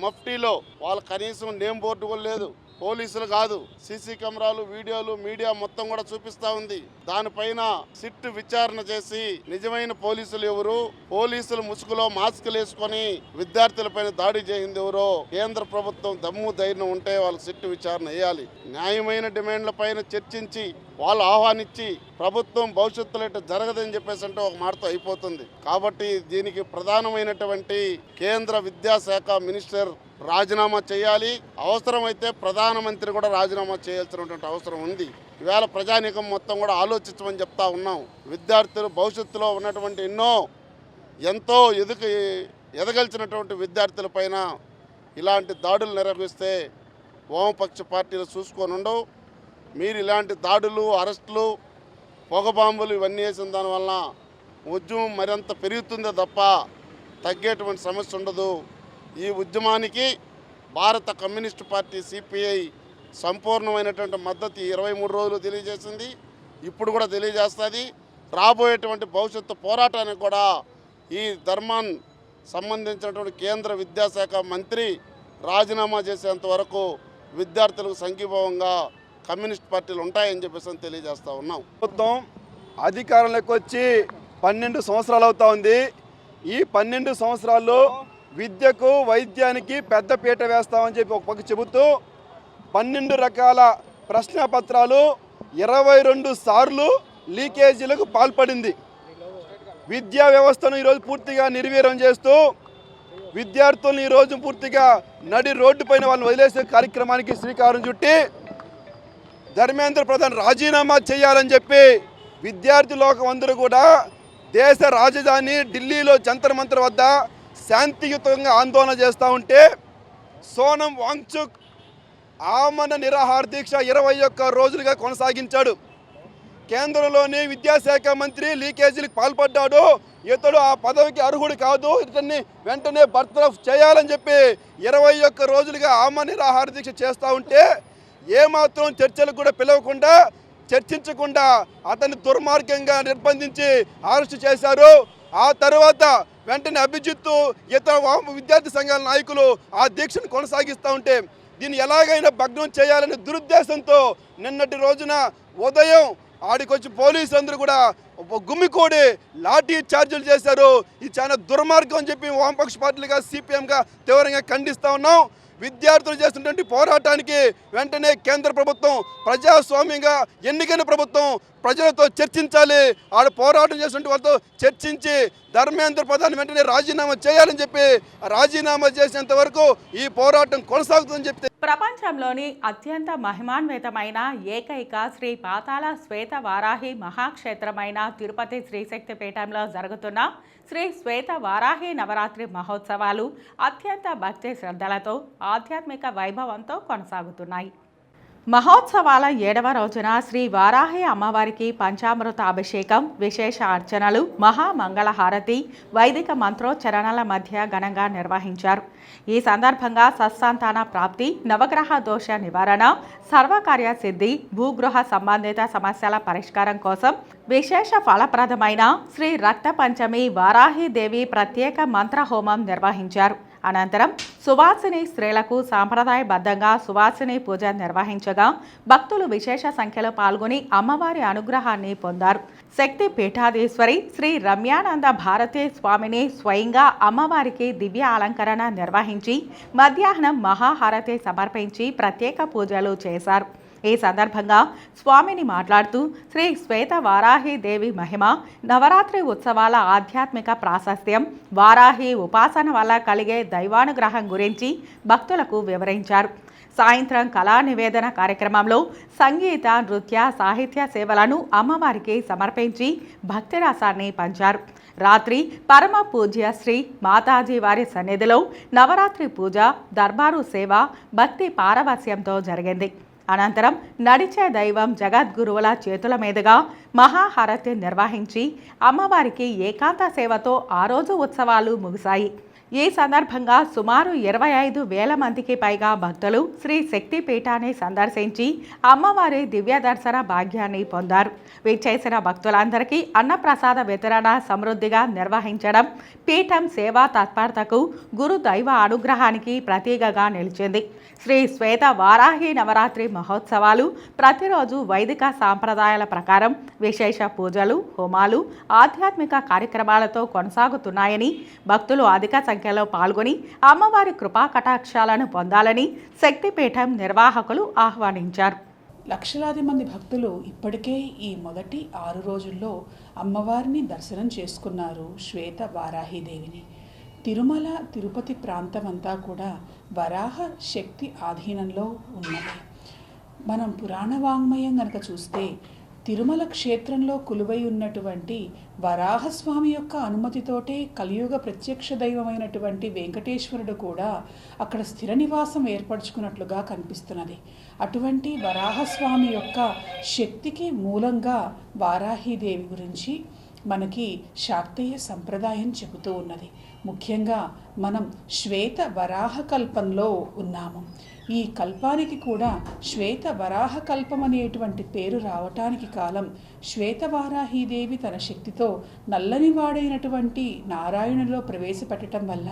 మఫ్టీలో వాళ్ళ కనీసం నేమ్ బోర్డు కూడా లేదు. పోలీసులు కాదు, సీసీ కెమెరాలు, వీడియోలు, మీడియా మొత్తం కూడా చూపిస్తా ఉంది. దానిపైన సిట్ విచారణ చేసి నిజమైన పోలీసులు ఎవరు, పోలీసులు ముసుగులో మాస్కులు వేసుకొని విద్యార్థులపైన దాడి చేసింది ఎవరో కేంద్ర ప్రభుత్వం దమ్ము ధైర్యం ఉంటే వాళ్ళకి సిట్ విచారణ వేయాలి. న్యాయమైన డిమాండ్ల పైన చర్చించి వాళ్ళు ఆహ్వానించి ప్రభుత్వం భవిష్యత్తులో ఇట్లా జరగదని చెప్పేసి అంటే ఒక మాటతో అయిపోతుంది. కాబట్టి దీనికి ప్రధానమైనటువంటి కేంద్ర విద్యాశాఖ మినిస్టర్ రాజీనామా చేయాలి. అవసరమైతే ప్రధానమంత్రి కూడా రాజీనామా చేయాల్సినటువంటి అవసరం ఉంది. ఈవేళ ప్రజానీకం మొత్తం కూడా ఆలోచించమని చెప్తా ఉన్నాం. విద్యార్థులు భవిష్యత్తులో ఉన్నటువంటి ఎంతో ఎదగలిచినటువంటి విద్యార్థులపైన ఇలాంటి దాడులు నిర్వహిస్తే వామపక్ష పార్టీలు చూసుకొని ఉండవు. మీరు ఇలాంటి దాడులు, అరెస్టులు, పొగబాంబులు ఇవన్నీ వేసిన దానివల్ల ఉద్యమం మరింత పెరుగుతుందే తప్ప తగ్గేటువంటి సమస్య ఉండదు. ఈ ఉద్యమానికి భారత కమ్యూనిస్టు పార్టీ సిపిఐ సంపూర్ణమైనటువంటి మద్దతు 23 రోజులు తెలియజేసింది. ఇప్పుడు కూడా తెలియజేస్తుంది. రాబోయేటువంటి భవిష్యత్తు పోరాటానికి కూడా ఈ ధర్మాన్ సంబంధించినటువంటి కేంద్ర విద్యాశాఖ మంత్రి రాజీనామా చేసేంత వరకు విద్యార్థులకు సంఘీభావంగా కమ్యూనిస్ట్ పార్టీలు ఉంటాయని చెప్పేసి తెలియజేస్తూ ఉన్నాం. ప్రభుత్వం అధికారంలోకి వచ్చి 12 సంవత్సరాలు అవుతా ఉంది. ఈ 12 సంవత్సరాల్లో విద్యకు, వైద్యానికి పెద్ద పీట వేస్తామని చెప్పి ఒక పక్క చెబుతూ 12 రకాల ప్రశ్నపత్రాలు 22 సార్లు లీకేజీలకు పాల్పడింది. విద్యా వ్యవస్థను ఈరోజు పూర్తిగా నిర్వీర్యం చేస్తూ విద్యార్థులను ఈరోజు పూర్తిగా నడి రోడ్డు పైన వాళ్ళు వదిలేసే కార్యక్రమానికి శ్రీకారం చుట్టి ధర్మేంద్ర ప్రధాన్ రాజీనామా చేయాలని చెప్పి విద్యార్థి లోకం అందరూ కూడా దేశ రాజధాని ఢిల్లీలో జంతర్ మంతర్ వద్ద శాంతియుతంగా ఆందోళన చేస్తూ ఉంటే సోనం వాంగ్చుక్ ఆమరణ నిరాహార దీక్ష 21 రోజులుగా కొనసాగించాడు. కేంద్రంలోని విద్యాశాఖ మంత్రి లీకేజీలకు పాల్పడ్డాడు. ఇతడు ఆ పదవికి అర్హుడు కాదు, ఇతన్ని వెంటనే బర్తరఫ్ చేయాలని చెప్పి 21 రోజులుగా ఆమరణ నిరాహార దీక్ష చేస్తూ ఉంటే ఏమాత్రం చర్చలకు కూడా పిలవకుండా, చర్చించకుండా అతన్ని దుర్మార్గంగా నిర్బంధించి అరెస్టు చేశారు. ఆ తర్వాత వెంటనే అభిజిత్తు ఇతర విద్యార్థి సంఘాల నాయకులు ఆ దీక్షను కొనసాగిస్తూ ఉంటే దీన్ని ఎలాగైనా భగ్నం చేయాలనే దురుద్దేశంతో నిన్నటి రోజున ఉదయం ఆడికొచ్చి పోలీసులు అందరూ కూడా గుమ్మికోడి లాఠీ చార్జీలు చేశారు. ఇది చాలా దుర్మార్గం అని చెప్పి వామపక్ష పార్టీలుగా సిపిఎంగా తీవ్రంగా ఖండిస్తూ ఉన్నాం. విద్యార్థులు చేస్తున్నటువంటి పోరాటానికి వెంటనే కేంద్ర ప్రభుత్వం ప్రజాస్వామ్యంగా ఎన్నికైన ప్రభుత్వం ప్రజలతో చర్చించాలి. ఆడ పోరాటం చేసినటువంటి వాళ్ళతో చర్చించి ధర్మేంద్ర ప్రధాన్ వెంటనే రాజీనామా చేయాలని చెప్పి రాజీనామా చేసేంత వరకు ఈ పోరాటం కొనసాగుతుందని చెప్తే ప్రపంచంలోని అత్యంత మహిమాన్వితమైన ఏకైక శ్రీ పాతాళ శ్వేత వారాహి మహాక్షేత్రమైన తిరుపతి శ్రీశక్తి పీఠంలో జరుగుతున్న శ్రీ శ్వేత వారాహి నవరాత్రి మహోత్సవాలు అత్యంత భక్తి శ్రద్ధలతో ఆధ్యాత్మిక వైభవంతో కొనసాగుతున్నాయి. మహోత్సవాల 7వ రోజున శ్రీ వారాహి అమ్మవారికి పంచామృత అభిషేకం, విశేష అర్చనలు, మహామంగళహారతి, వైదిక మంత్రోచ్చరణల మధ్య ఘనంగా నిర్వహించారు. ఈ సందర్భంగా సత్సంతాన ప్రాప్తి, నవగ్రహ దోష నివారణ, సర్వకార్య సిద్ధి, భూగృహ సంబంధిత సమస్యల పరిష్కారం కోసం విశేష ఫలప్రదమైన శ్రీ రక్త పంచమి వారాహిదేవి ప్రత్యేక మంత్ర హోమం నిర్వహించారు. అనంతరం సువాసిని స్త్రీలకు సాంప్రదాయబద్ధంగా సువాసిని పూజ నిర్వహించగా భక్తులు విశేష సంఖ్యలో పాల్గొని అమ్మవారి అనుగ్రహాన్ని పొందారు. శక్తి పీఠాధీశ్వరి శ్రీ రమ్యానంద భారతీ స్వామిని స్వయంగా అమ్మవారికి దివ్య అలంకరణ నిర్వహించి మధ్యాహ్నం మహాహారతి సమర్పించి ప్రత్యేక పూజలు చేశారు. ఈ సందర్భంగా స్వామిని మాట్లాడుతూ శ్రీ శ్వేత వారాహి దేవి మహిమ, నవరాత్రి ఉత్సవాల ఆధ్యాత్మిక ప్రాశస్త్యం, వారాహి ఉపాసన వల్ల కలిగే దైవానుగ్రహం గురించి భక్తులకు వివరించారు. సాయంత్రం కళా నివేదన కార్యక్రమంలో సంగీత, నృత్య, సాహిత్య సేవలను అమ్మవారికి సమర్పించి భక్తి రసాన్ని పంచారు. రాత్రి పరమ పూజ్య శ్రీ మాతాజీ వారి సన్నిధిలో నవరాత్రి పూజ, దర్బారు సేవ భక్తి పారవస్యంతో జరిగింది. అనంతరం నడిచే దైవం జగద్గురువుల చేతుల మీదుగా మహాహారతి నిర్వహించి అమ్మవారికి ఏకాంత సేవతో ఆ రోజు ఉత్సవాలు ముగిశాయి. ఈ సందర్భంగా సుమారు 25,000 మందికి పైగా భక్తులు శ్రీ శక్తి పీఠాన్ని సందర్శించి అమ్మవారి దివ్య దర్శన భాగ్యాన్ని పొందారు. విచ్చేసిన భక్తులందరికీ అన్నప్రసాద వితరణ సమృద్ధిగా నిర్వహించడం పీఠం సేవా తత్పరతకు గురు దైవ అనుగ్రహానికి ప్రతీకగా నిలిచింది. శ్రీ శ్వేత వారాహి నవరాత్రి మహోత్సవాలు ప్రతిరోజు వైదిక సాంప్రదాయాల ప్రకారం విశేష పూజలు, హోమాలు, ఆధ్యాత్మిక కార్యక్రమాలతో కొనసాగుతున్నాయని భక్తులు అధిక సంఖ్యలో పాల్గొని అమ్మవారి కృపా కటాక్షాలను పొందాలని శక్తిపీఠం నిర్వాహకులు ఆహ్వానించారు. లక్షలాది మంది భక్తులు ఇప్పటికే ఈ మొదటి 6 రోజుల్లో అమ్మవారిని దర్శనం చేసుకున్నారు. శ్వేత వారాహిదేవిని తిరుమల, తిరుపతి ప్రాంతం అంతా కూడా వరాహ శక్తి ఆధీనంలో ఉన్నది. మనం పురాణ వాంగ్మయం గనక చూస్తే తిరుమల క్షేత్రంలో కొలువై ఉన్నటువంటి వరాహస్వామి యొక్క అనుమతితోటే కలియుగ ప్రత్యక్ష దైవమైనటువంటి వెంకటేశ్వరుడు కూడా అక్కడ స్థిర నివాసం ఏర్పరచుకున్నట్లుగా కనిపిస్తున్నది. అటువంటి వరాహస్వామి యొక్క శక్తికి మూలంగా వారాహీదేవి గురించి మనకి శాక్తేయ సంప్రదాయం చెబుతూ ఉన్నది. ముఖ్యంగా మనం శ్వేత వరాహ కల్పంలో ఉన్నాము. ఈ కల్పానికి కూడా శ్వేత వరాహ కల్పం అనేటువంటి పేరు రావటానికి కాలం శ్వేతవారాహీదేవి తన శక్తితో నల్లని వాడైనటువంటి నారాయణులో ప్రవేశపెట్టడం వల్ల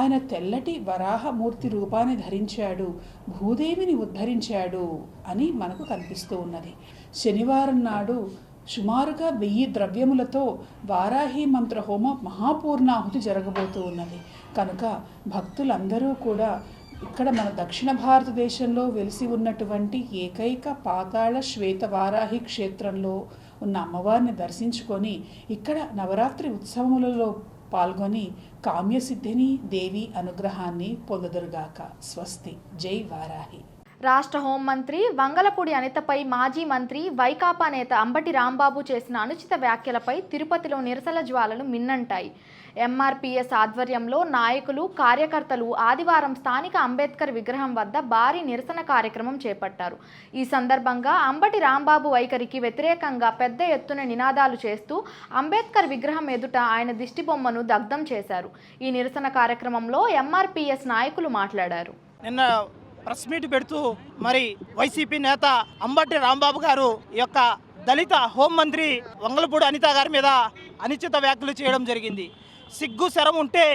ఆయన తెల్లటి వరాహమూర్తి రూపాన్ని ధరించాడు, భూదేవిని ఉద్ధరించాడు అని మనకు కనిపిస్తూ ఉన్నది. శనివారం నాడు సుమారుగా 1000 ద్రవ్యములతో వారాహి మంత్ర హోమ మహాపూర్ణాహుతి జరగబోతూ ఉన్నది. కనుక భక్తులందరూ కూడా ఇక్కడ మన దక్షిణ భారతదేశంలో వెలిసి ఉన్నటువంటి ఏకైక పాతాళ శ్వేత వారాహి క్షేత్రంలో ఉన్న అమ్మవారిని దర్శించుకొని ఇక్కడ నవరాత్రి ఉత్సవములలో పాల్గొని కామ్యసిద్ధిని, దేవి అనుగ్రహాన్ని పొందదురుగాక. స్వస్తి. జై వారాహి. రాష్ట్ర హోంమంత్రి వంగలపూడి అనితపై మాజీ మంత్రి వైకాపా నేత అంబటి రాంబాబు చేసిన అనుచిత వ్యాఖ్యలపై తిరుపతిలో నిరసన జ్వాలలు మిన్నంటాయి. ఎంఆర్పీఎస్ ఆధ్వర్యంలో నాయకులు, కార్యకర్తలు ఆదివారం స్థానిక అంబేద్కర్ విగ్రహం వద్ద భారీ నిరసన కార్యక్రమం చేపట్టారు. ఈ సందర్భంగా అంబటి రాంబాబు వైఖరికి వ్యతిరేకంగా పెద్ద ఎత్తున నినాదాలు చేస్తూ అంబేద్కర్ విగ్రహం ఎదుట ఆయన దిష్టిబొమ్మను దగ్ధం చేశారు. ఈ నిరసన కార్యక్రమంలో ఎంఆర్పీఎస్ నాయకులు మాట్లాడారు. నిన్న ప్రెస్ మీట్ పెడుతూ మరి వైసీపీ నేత అంబటి రాంబాబు గారు ఈ యొక్క దళిత హోంమంత్రి వంగలపూడి అనిత గారి మీద అనుచిత వ్యాఖ్యలు చేయడం జరిగింది. సిగ్గు శరం ఉంటే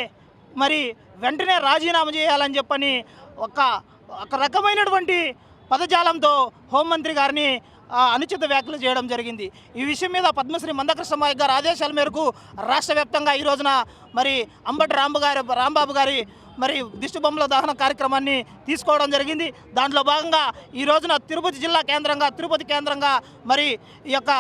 మరి వెంటనే రాజీనామా చేయాలని చెప్పని ఒక రకమైనటువంటి పదజాలంతో హోంమంత్రి గారిని అనుచిత వ్యాఖ్యలు చేయడం జరిగింది. ఈ విషయం మీద పద్మశ్రీ మందకృష్ణమాయక్ గారి ఆదేశాల మేరకు రాష్ట్ర వ్యాప్తంగా ఈ రోజున మరి అంబటి రాంబాబు గారి మరి దిష్టిబొమ్మల దహన కార్యక్రమాన్ని తీసుకోవడం జరిగింది. దాంట్లో భాగంగా ఈ రోజున తిరుపతి కేంద్రంగా మరి ఈ యొక్క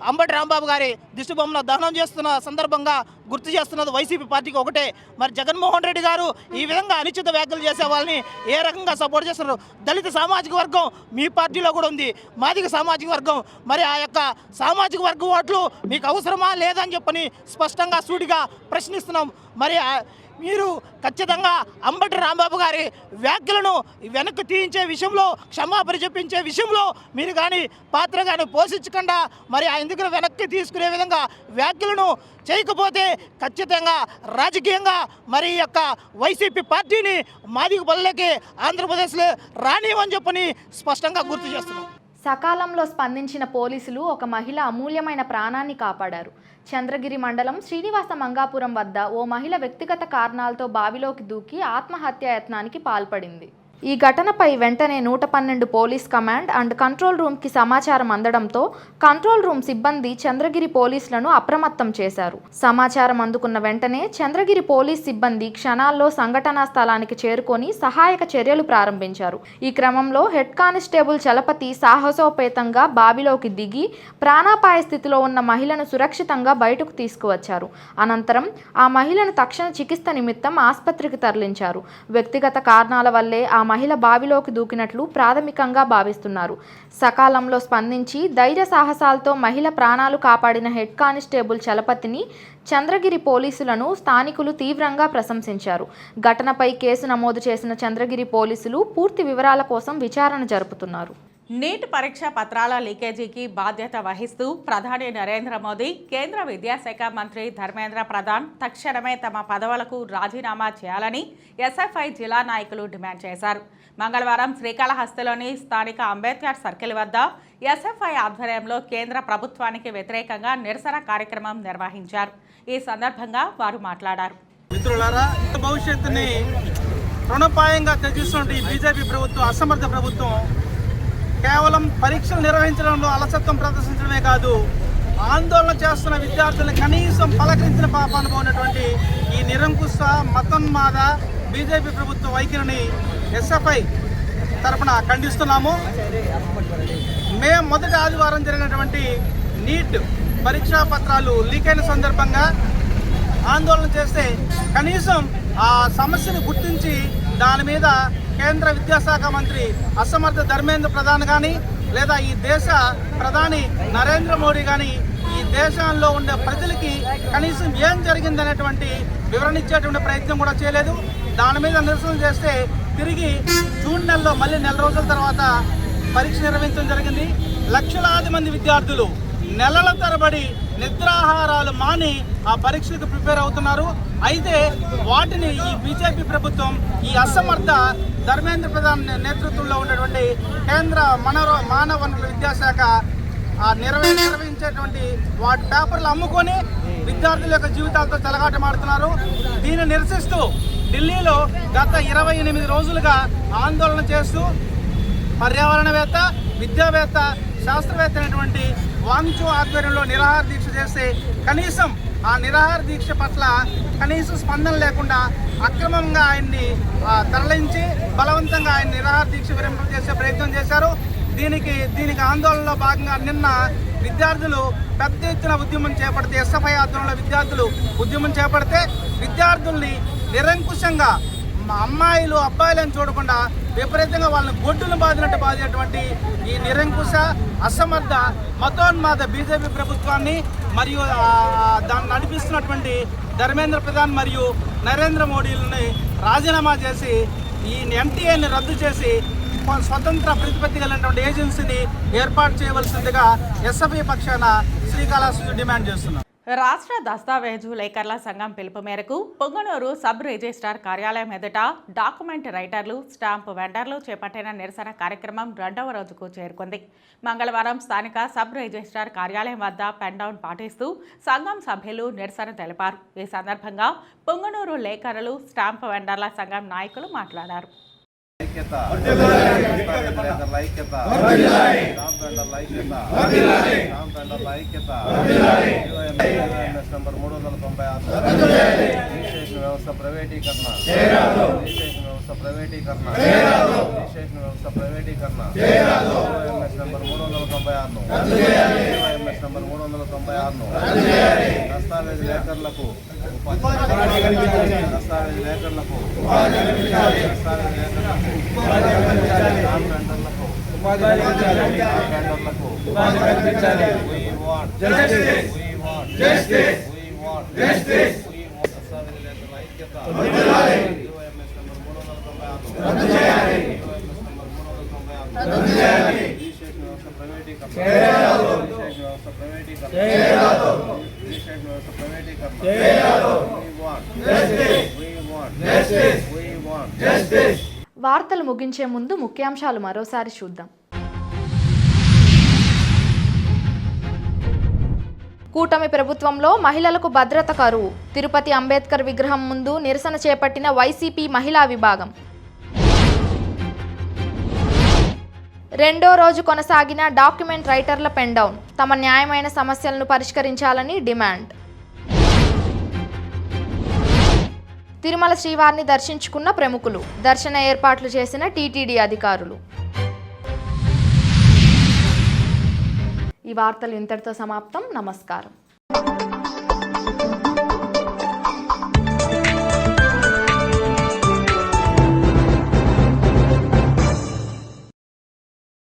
అంబటి రాంబాబు గారి దిష్టిబొమ్మల దహనం చేస్తున్న సందర్భంగా గుర్తు చేస్తున్నది వైసీపీ పార్టీకి ఒకటే. మరి జగన్మోహన్ రెడ్డి గారు ఈ విధంగా అనుచిత వ్యాఖ్యలు చేసే వాళ్ళని ఏ రకంగా సపోర్ట్ చేస్తున్నారు? దళిత సామాజిక వర్గం మీ పార్టీలో కూడా ఉంది, మాదిగ సామాజిక వర్గం. మరి ఆ యొక్క సామాజిక వర్గం ఓట్లు మీకు అవసరమా లేదని చెప్పని స్పష్టంగా సూటిగా ప్రశ్నిస్తున్నాం. మరి మీరు ఖచ్చితంగా అంబటి రాంబాబు గారి వ్యాఖ్యలను వెనక్కి తీయించే విషయంలో, క్షమాపణ చెప్పించే విషయంలో మీరు కానీ పాత్ర కానీ పోషించకుండా మరి ఆయన దగ్గర వెనక్కి తీసుకునే విధంగా వ్యాఖ్యలను చేయకపోతే ఖచ్చితంగా రాజకీయంగా మరి ఈ యొక్క వైసీపీ పార్టీని మాదిగ పల్లెకి ఆంధ్రప్రదేశ్లో రానివని చెప్పని స్పష్టంగా గుర్తు చేస్తున్నాం. సకాలంలో స్పందించిన పోలీసులు ఒక మహిళ అమూల్యమైన ప్రాణాన్ని కాపాడారు. చంద్రగిరి మండలం శ్రీనివాస మంగాపురం వద్ద ఓ మహిళ వ్యక్తిగత కారణాలతో బావిలోకి దూకి ఆత్మహత్యాయత్నానికి పాల్పడింది. ఈ ఘటనపై వెంటనే 112 పోలీస్ కమాండ్ అండ్ కంట్రోల్ రూమ్కి సమాచారం అందడంతో కంట్రోల్ రూమ్ సిబ్బంది చంద్రగిరి పోలీసులను అప్రమత్తం చేశారు. సమాచారం అందుకున్న వెంటనే చంద్రగిరి పోలీస్ సిబ్బంది క్షణాల్లో సంఘటనా స్థలానికి చేరుకొని సహాయక చర్యలు ప్రారంభించారు. ఈ క్రమంలో హెడ్ కానిస్టేబుల్ చలపతి సాహసోపేతంగా బావిలోకి దిగి ప్రాణాపాయ స్థితిలో ఉన్న మహిళను సురక్షితంగా బయటకు తీసుకువచ్చారు. అనంతరం ఆ మహిళను తక్షణ చికిత్స నిమిత్తం ఆసుపత్రికి తరలించారు. వ్యక్తిగత కారణాల వల్లే ఆ మహిళ బావిలోకి దూకినట్లు ప్రాథమికంగా భావిస్తున్నారు. సకాలంలో స్పందించి ధైర్య సాహసాలతో మహిళ ప్రాణాలు కాపాడిన హెడ్ కానిస్టేబుల్ చలపతిని, చంద్రగిరి పోలీసులను స్థానికులు తీవ్రంగా ప్రశంసించారు. ఘటనపై కేసు నమోదు చేసిన చంద్రగిరి పోలీసులు పూర్తి వివరాల కోసం విచారణ జరుపుతున్నారు. నీట్ పరీక్ష పత్రాల లీకేజీకి బాధ్యత వహిస్తూ ప్రధాని నరేంద్ర మోదీ, కేంద్ర విద్యాశాఖ మంత్రి ధర్మేంద్ర ప్రధాన్ తక్షణమే తమ పదవులకు రాజీనామా చేయాలని ఎస్ఎఫ్ఐ జిల్లా నాయకులు డిమాండ్ చేశారు. మంగళవారం శ్రీకాళహస్తిలోని స్థానిక అంబేద్కర్ సర్కిల్ వద్ద ఎస్ఎఫ్ఐ ఆధ్వర్యంలో కేంద్ర ప్రభుత్వానికి వ్యతిరేకంగా నిరసన కార్యక్రమం నిర్వహించారు. ఈ సందర్భంగా వారు మాట్లాడారు. మిత్రులారా, భవిష్యత్తుని రుణపాయంగా త్యజిస్తున్న బీజేపీ ప్రభుత్వం, అసమర్థ ప్రభుత్వం కేవలం పరీక్షలు నిర్వహించడంలో అలసత్వం ప్రదర్శించడమే కాదు, ఆందోళన చేస్తున్న విద్యార్థులను కనీసం పలకరించిన పాపాను పోయినటువంటి ఈ నిరంకుశ మతోన్మాద బీజేపీ ప్రభుత్వ వైఖరిని ఎస్ఎఫ్ఐ తరఫున ఖండిస్తున్నాము. మేము మొదటి ఆదివారం జరిగినటువంటి నీట్ పరీక్షా పత్రాలు లీక్ అయిన సందర్భంగా ఆందోళన చేస్తే కనీసం ఆ సమస్యను గుర్తించి దాని మీద కేంద్ర విద్యాశాఖ మంత్రి అసమర్థ ధర్మేంద్ర ప్రధాన్ కానీ లేదా ఈ దేశ ప్రధాని నరేంద్ర మోడీ కానీ ఈ దేశంలో ఉండే ప్రజలకి కనీసం ఏం జరిగిందనేటువంటి వివరణ ఇచ్చేటువంటి ప్రయత్నం కూడా చేయలేదు. దాని మీద నిరసన చేస్తే తిరిగి జూన్ నెలలో మళ్ళీ నెల రోజుల తర్వాత పరీక్ష నిర్వహించడం జరిగింది. లక్షలాది మంది విద్యార్థులు నెలల తరబడి నిద్రాహారాలు మాని ఆ పరీక్షలకు ప్రిపేర్ అవుతున్నారు. అయితే వాటిని ఈ బీజేపీ ప్రభుత్వం, ఈ అసమర్థ ధర్మేంద్ర ప్రధాన్ నేతృత్వంలో ఉన్నటువంటి కేంద్ర మానవ వనరుల విద్యాశాఖ నిర్వహించేటువంటి వాటి పేపర్లు అమ్ముకొని విద్యార్థుల యొక్క జీవితాలతో చెలగాటమాడుతున్నారు. దీన్ని నిరసిస్తూ ఢిల్లీలో గత 28 రోజులుగా ఆందోళన చేస్తూ పర్యావరణవేత్త, విద్యావేత్త, శాస్త్రవేత్త అయినటువంటి వాంగ్చూ ఆధ్వర్యంలో నిరాహార దీక్ష చేస్తే కనీసం ఆ నిరాహార దీక్ష పట్ల కనీసం స్పందన లేకుండా అక్రమంగా ఆయన్ని తరలించి బలవంతంగా ఆయన నిరాహార దీక్ష విరమింపజేసే ప్రయత్నం చేశారు. దీనికి ఆందోళనలో భాగంగా నిన్న విద్యార్థులు పెద్ద ఎత్తున ఉద్యమం చేపడితే, ఎస్ఎఫ్ఐ ఆధ్వర్యంలో విద్యార్థులు ఉద్యమం చేపడితే విద్యార్థుల్ని నిరంకుశంగా అమ్మాయిలు అబ్బాయిలను చూడకుండా విపరీతంగా వాళ్ళని గొడ్డును బాధినటువంటి ఈ నిరంకుశ అసమర్థ మతోన్మాద బీజేపీ ప్రభుత్వాన్ని మరియు దాన్ని నడిపిస్తున్నటువంటి ధర్మేంద్ర ప్రధాన్ మరియు నరేంద్ర మోడీలని రాజీనామా చేసి ఈ ఎన్టీఏని రద్దు చేసి స్వతంత్ర ప్రతిపత్తి కలిగినటువంటి ఏజెన్సీని ఏర్పాటు చేయవలసిందిగా ఎస్ఎఫ్ఐ పక్షాన శ్రీకాళహస్తి డిమాండ్ చేస్తున్నాం. రాష్ట్ర దస్తావేజు లేఖర్ల సంఘం పిలుపు మేరకు పొంగనూరు సబ్ రిజిస్ట్రార్ కార్యాలయం ఎదుట డాక్యుమెంట్ రైటర్లు, స్టాంపు వెండర్లు చేపట్టిన నిరసన కార్యక్రమం 2వ రోజుకు చేరుకుంది. మంగళవారం స్థానిక సబ్ రిజిస్ట్రార్ కార్యాలయం వద్ద పెన్ డౌన్ పాటిస్తూ సంఘం సభ్యులు నిరసన తెలిపారు. ఈ సందర్భంగా పొంగనూరు లేఖరులు, స్టాంపు వెండర్ల సంఘం నాయకులు మాట్లాడారు. వ్యవస్థ ప్రైవేటీకరణ నెంబర్ 396 దస్తావేజ్ లేఖర్లకు వార్తలు ముగించే ముందు ముఖ్యాంశాలు మరోసారి చూద్దాం. కూటమి ప్రభుత్వంలో మహిళలకు భద్రత కరువు. తిరుపతి అంబేద్కర్ విగ్రహం ముందు నిరసన చేపట్టిన వైసీపీ మహిళా విభాగం. 2వ రోజు కొనసాగిన డాక్యుమెంట్ రైటర్ల పెన్ డౌన్. తమ న్యాయమైన సమస్యలను పరిష్కరించాలని డిమాండ్. తిరుమల శ్రీవారిని దర్శించుకున్న ప్రముఖులు. దర్శన ఏర్పాట్లు చేసిన టీటీడీ అధికారులు. ఈ వార్తలు ఇంతటితో సమాప్తం. నమస్కారం.